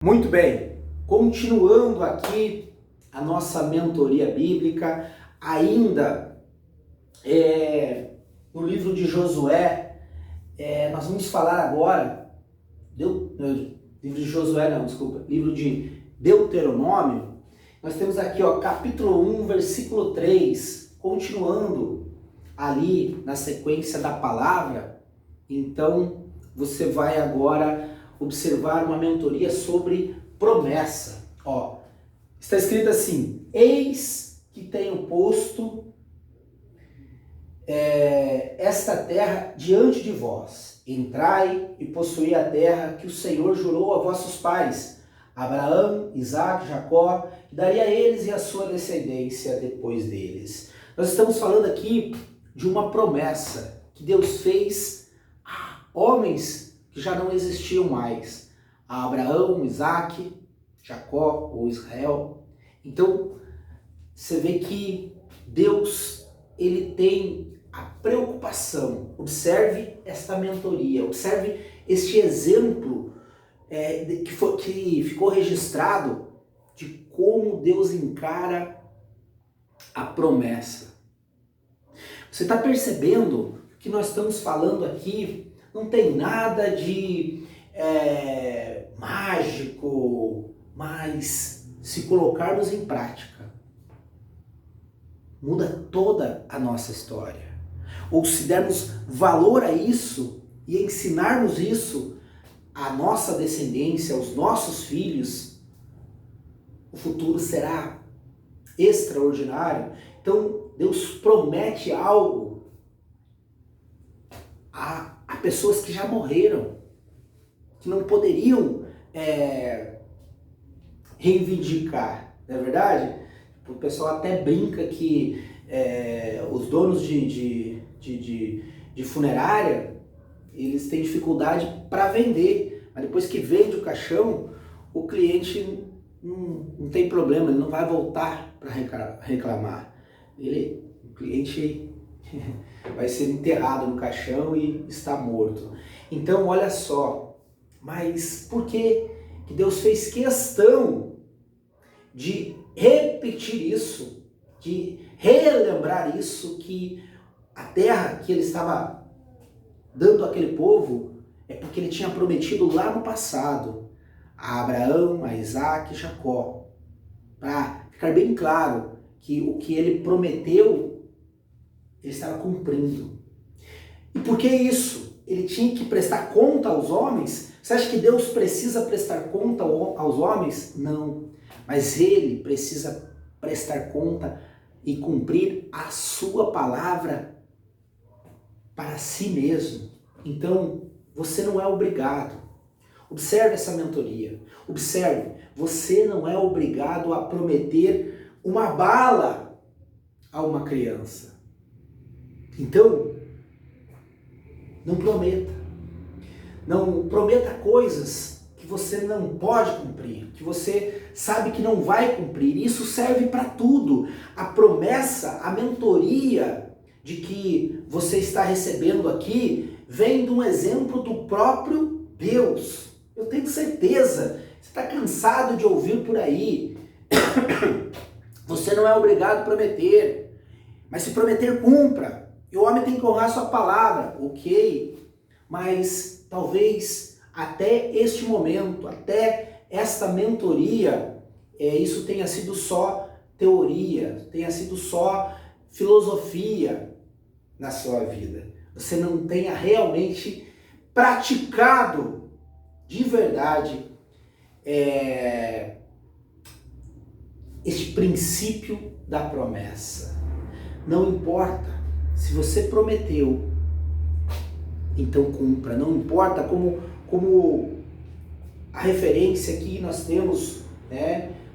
Muito bem, continuando aqui a nossa mentoria bíblica, ainda no livro de Josué, nós vamos falar agora, livro de Josué não, desculpa, livro de Deuteronômio, nós temos aqui capítulo 1, versículo 3, continuando ali na sequência da palavra. Então você vai agora observar uma mentoria sobre promessa. Está escrito assim: eis que tenho posto esta terra diante de vós. Entrai e possuí a terra que o Senhor jurou a vossos pais, Abraão, Isaque, Jacó, que daria a eles e a sua descendência depois deles. Nós estamos falando aqui de uma promessa que Deus fez a homens que já não existiam mais, a Abraão, Isaque, Jacó ou Israel. Então, você vê que Deus, ele tem a preocupação. Observe esta mentoria, observe este exemplo que ficou registrado de como Deus encara a promessa. Você está percebendo que nós estamos falando aqui, não tem nada de mágico, mas se colocarmos em prática, muda toda a nossa história. Ou se dermos valor a isso e ensinarmos isso à nossa descendência, aos nossos filhos, o futuro será extraordinário. Então, Deus promete algo a pessoas que já morreram, que não poderiam reivindicar, não é verdade? O pessoal até brinca que os donos de funerária, eles têm dificuldade para vender, mas depois que vende o caixão, o cliente não tem problema, ele não vai voltar para reclamar. O cliente vai ser enterrado no caixão e está morto. Então, olha só, mas por que Deus fez questão de repetir isso, de relembrar isso, que a terra que ele estava dando àquele povo é porque ele tinha prometido lá no passado a Abraão, a Isaque e Jacó, para ficar bem claro que o que ele prometeu ele estava cumprindo. E por que isso? Ele tinha que prestar conta aos homens? Você acha que Deus precisa prestar conta aos homens? Não. Mas ele precisa prestar conta e cumprir a sua palavra para si mesmo. Então, você não é obrigado. Observe essa mentoria. Observe, você não é obrigado a prometer uma bala a uma criança. Então, não prometa. Não prometa coisas que você não pode cumprir, que você sabe que não vai cumprir. Isso serve para tudo. A promessa, a mentoria de que você está recebendo aqui vem de um exemplo do próprio Deus. Eu tenho certeza. Você está cansado de ouvir por aí. Você não é obrigado a prometer, mas se prometer, cumpra. E o homem tem que honrar sua palavra, ok? Mas talvez até este momento, até esta mentoria, isso tenha sido só teoria, tenha sido só filosofia na sua vida. Você não tenha realmente praticado de verdade este princípio da promessa. Não importa. Se você prometeu, então cumpra. Não importa como a referência aqui nós temos,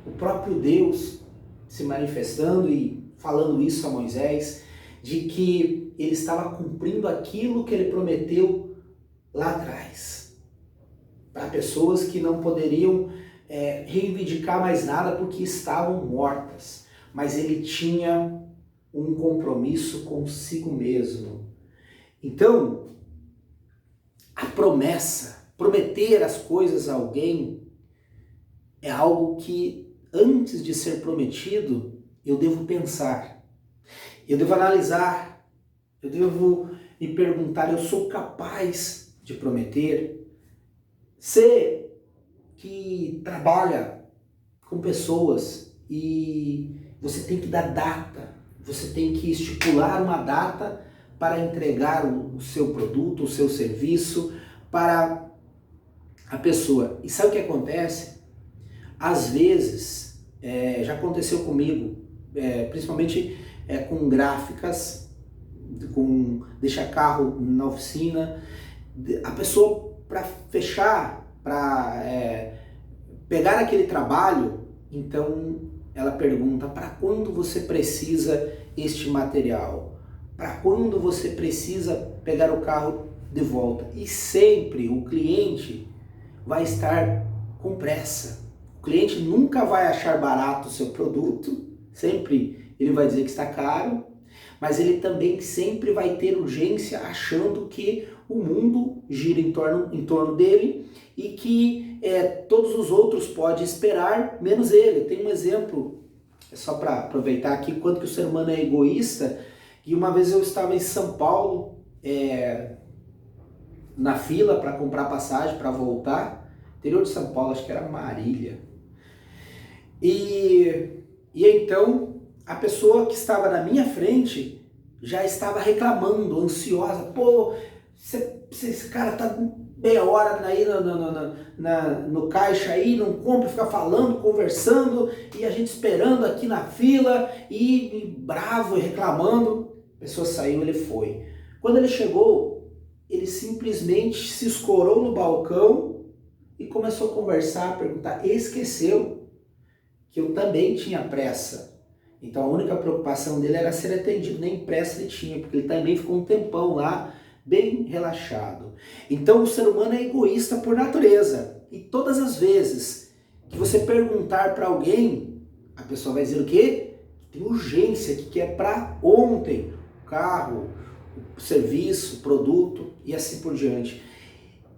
o próprio Deus se manifestando e falando isso a Moisés, de que ele estava cumprindo aquilo que ele prometeu lá atrás. Para pessoas que não poderiam reivindicar mais nada porque estavam mortas. Mas ele tinha um compromisso consigo mesmo. Então, a promessa, prometer as coisas a alguém, é algo que, antes de ser prometido, eu devo pensar, eu devo analisar, eu devo me perguntar, eu sou capaz de prometer? Você que trabalha com pessoas e você tem que dar data, você tem que estipular uma data para entregar o seu produto, o seu serviço para a pessoa. E sabe o que acontece? Às vezes, já aconteceu comigo, principalmente com gráficas, com deixar carro na oficina, a pessoa para fechar, para pegar aquele trabalho, então ela pergunta: para quando você precisa este material? Para quando você precisa pegar o carro de volta? E sempre o cliente vai estar com pressa. O cliente nunca vai achar barato o seu produto, sempre ele vai dizer que está caro, mas ele também sempre vai ter urgência, achando que o mundo gira em torno dele e que todos os outros podem esperar, menos ele. Tem um exemplo, só para aproveitar aqui, quanto que o ser humano é egoísta. E uma vez eu estava em São Paulo, na fila para comprar passagem para voltar, interior de São Paulo, acho que era Marília. E então a pessoa que estava na minha frente já estava reclamando, ansiosa. Pô, esse cara tá meia hora aí no caixa aí, não compra, fica falando, conversando, e a gente esperando aqui na fila, e bravo, e reclamando. A pessoa saiu, ele foi. Quando ele chegou, ele simplesmente se escorou no balcão e começou a conversar, perguntar. Esqueceu que eu também tinha pressa. Então a única preocupação dele era ser atendido, nem pressa ele tinha, porque ele também ficou um tempão lá, bem relaxado. Então o ser humano é egoísta por natureza. E todas as vezes que você perguntar para alguém, a pessoa vai dizer o quê? Tem urgência, que quer para ontem. O carro, o serviço, o produto e assim por diante.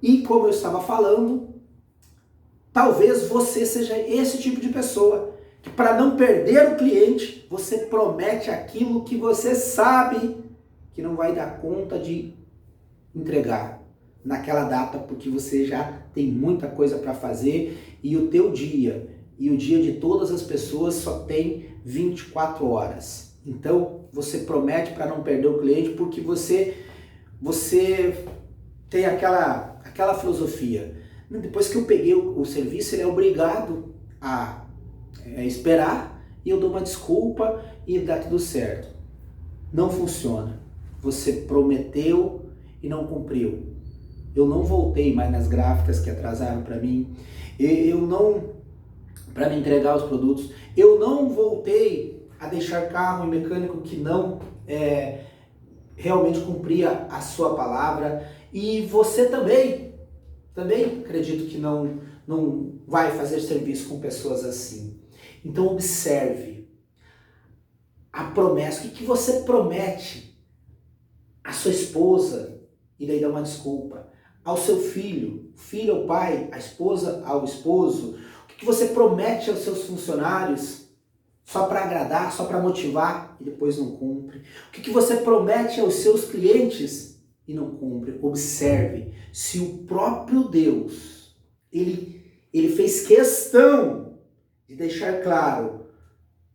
E como eu estava falando, talvez você seja esse tipo de pessoa, que para não perder o cliente, você promete aquilo que você sabe que não vai dar conta de entregar naquela data, porque você já tem muita coisa para fazer e o teu dia e o dia de todas as pessoas só tem 24 horas. Então você promete para não perder o cliente, porque você tem aquela filosofia. Depois que eu peguei o serviço, ele é obrigado a esperar e eu dou uma desculpa e dá tudo certo. Não funciona. Você prometeu e não cumpriu. Eu não voltei mais nas gráficas que atrasaram para mim. Para me entregar os produtos. Eu não voltei a deixar carro em mecânico que não realmente cumpria a sua palavra. E você também acredito que não vai fazer serviço com pessoas assim. Então observe a promessa. O que você promete à sua esposa e daí dá uma desculpa? Ao seu filho, filho ao pai, a esposa ao esposo? O que você promete aos seus funcionários só para agradar, só para motivar e depois não cumpre? O que você promete aos seus clientes e não cumpre? Observe se o próprio Deus, ele fez questão de deixar claro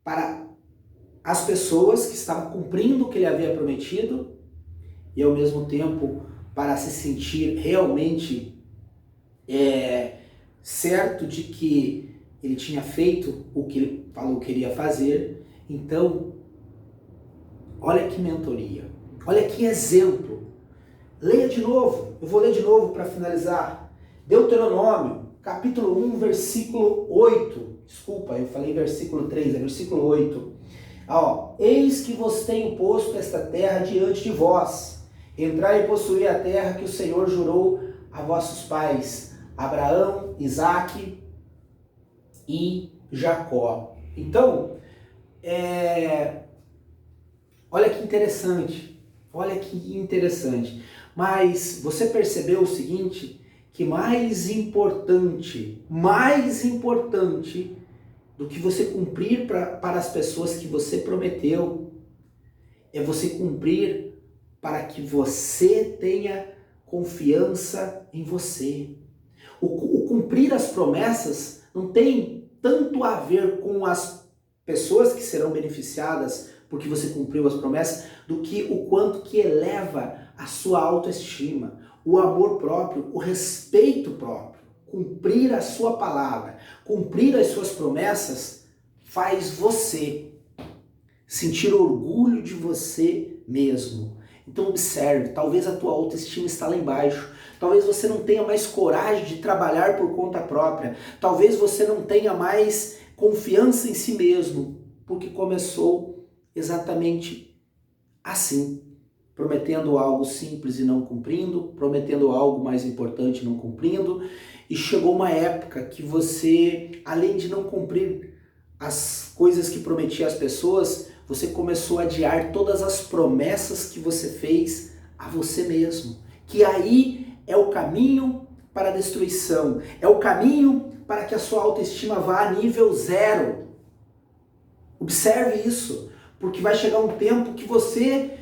para as pessoas que estavam cumprindo o que ele havia prometido e ao mesmo tempo para se sentir realmente certo de que ele tinha feito o que ele falou que iria fazer. Então, olha que mentoria, olha que exemplo. Leia de novo, eu vou ler de novo para finalizar. Deuteronômio, capítulo 1, versículo 8. Desculpa, eu falei versículo 3, é versículo 8. Eis que vos tenho posto esta terra diante de vós. Entrai e possuí a terra que o Senhor jurou a vossos pais, Abraão, Isaque e Jacó. Então, olha que interessante. Mas você percebeu o seguinte, que mais importante do que você cumprir para as pessoas que você prometeu, é você cumprir para que você tenha confiança em você. O cumprir as promessas não tem tanto a ver com as pessoas que serão beneficiadas porque você cumpriu as promessas, do que o quanto que eleva a sua autoestima, o amor próprio, o respeito próprio. Cumprir a sua palavra, cumprir as suas promessas faz você sentir orgulho de você mesmo. Então observe, talvez a tua autoestima está lá embaixo, talvez você não tenha mais coragem de trabalhar por conta própria, talvez você não tenha mais confiança em si mesmo, porque começou exatamente assim, prometendo algo simples e não cumprindo, prometendo algo mais importante e não cumprindo, e chegou uma época que você, além de não cumprir as coisas que prometia às pessoas, você começou a adiar todas as promessas que você fez a você mesmo. Que aí é o caminho para a destruição, é o caminho para que a sua autoestima vá a nível zero. Observe isso, porque vai chegar um tempo que você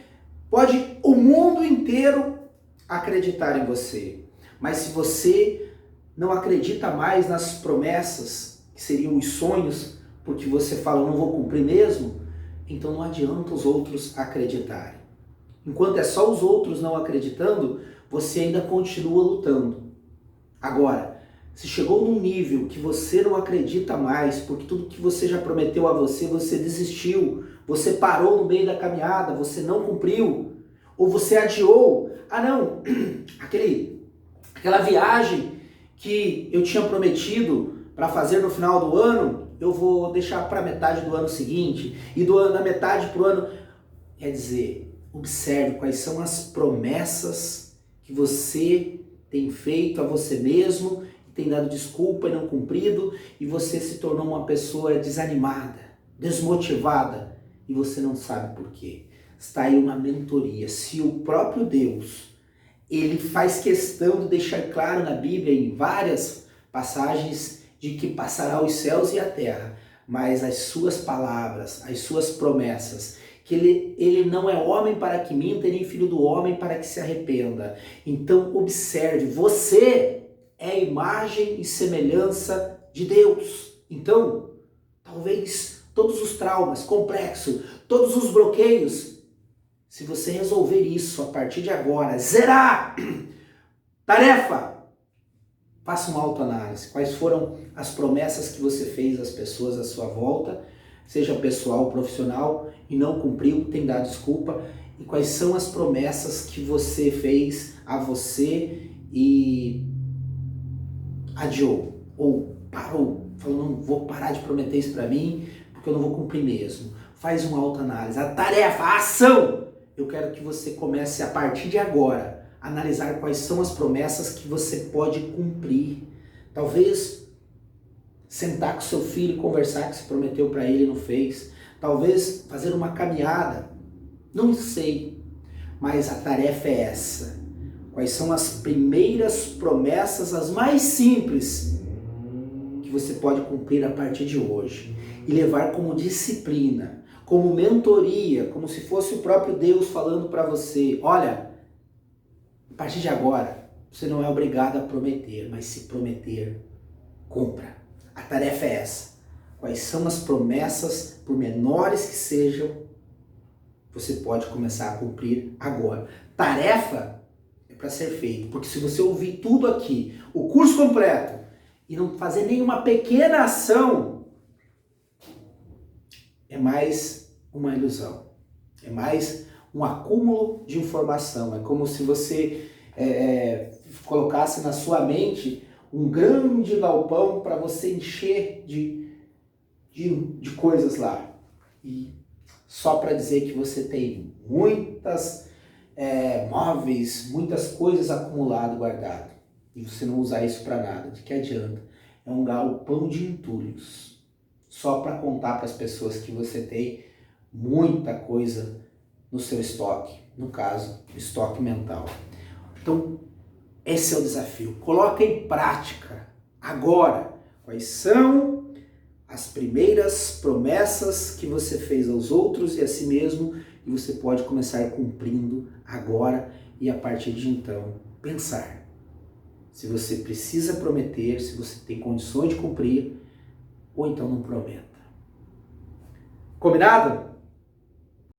pode, o mundo inteiro, acreditar em você. Mas se você não acredita mais nas promessas, que seriam os sonhos, porque você fala, não vou cumprir mesmo, então não adianta os outros acreditarem. Enquanto é só os outros não acreditando, você ainda continua lutando. Agora, se chegou num nível que você não acredita mais, porque tudo que você já prometeu a você, você desistiu, você parou no meio da caminhada, você não cumpriu, ou você adiou, não, aquela viagem que eu tinha prometido para fazer no final do ano, eu vou deixar para metade do ano seguinte, e da metade para o ano. Quer dizer, observe quais são as promessas que você tem feito a você mesmo, tem dado desculpa e não cumprido, e você se tornou uma pessoa desanimada, desmotivada, e você não sabe por quê. Está aí uma mentoria. Se o próprio Deus, ele faz questão de deixar claro na Bíblia, em várias passagens, de que passará os céus e a terra, mas as suas palavras, as suas promessas, que ele não é homem para que minta, nem filho do homem para que se arrependa. Então observe, você é a imagem e semelhança de Deus. Então, talvez todos os traumas, complexos, todos os bloqueios, se você resolver isso a partir de agora, zerar, tarefa, faça uma autoanálise. Quais foram as promessas que você fez às pessoas à sua volta, seja pessoal ou profissional, e não cumpriu, tem dado desculpa? E quais são as promessas que você fez a você e adiou, ou parou, falou, não vou parar de prometer isso para mim, porque eu não vou cumprir mesmo. Faz uma autoanálise. A tarefa, a ação, eu quero que você comece a partir de agora analisar quais são as promessas que você pode cumprir. Talvez sentar com seu filho e conversar que você prometeu para ele e não fez. Talvez fazer uma caminhada. Não sei. Mas a tarefa é essa. Quais são as primeiras promessas, as mais simples, que você pode cumprir a partir de hoje? E levar como disciplina, como mentoria, como se fosse o próprio Deus falando para você. Olha, a partir de agora, você não é obrigado a prometer, mas se prometer, cumpra. A tarefa é essa. Quais são as promessas, por menores que sejam, você pode começar a cumprir agora. Tarefa é para ser feita, porque se você ouvir tudo aqui, o curso completo, e não fazer nenhuma pequena ação, é mais uma ilusão. É mais um acúmulo de informação. É como se você colocasse na sua mente um grande galpão para você encher de coisas lá. E só para dizer que você tem muitas móveis, muitas coisas acumuladas, guardadas. E você não usar isso para nada. De que adianta? É um galpão de entulhos. Só para contar para as pessoas que você tem muita coisa no seu estoque, no caso, estoque mental. Então, Esse é o desafio. Coloca em prática agora. Quais são as primeiras promessas que você fez aos outros e a si mesmo, e você pode começar cumprindo agora e a partir de então pensar se você precisa prometer, se você tem condições de cumprir ou então não prometa. Combinado?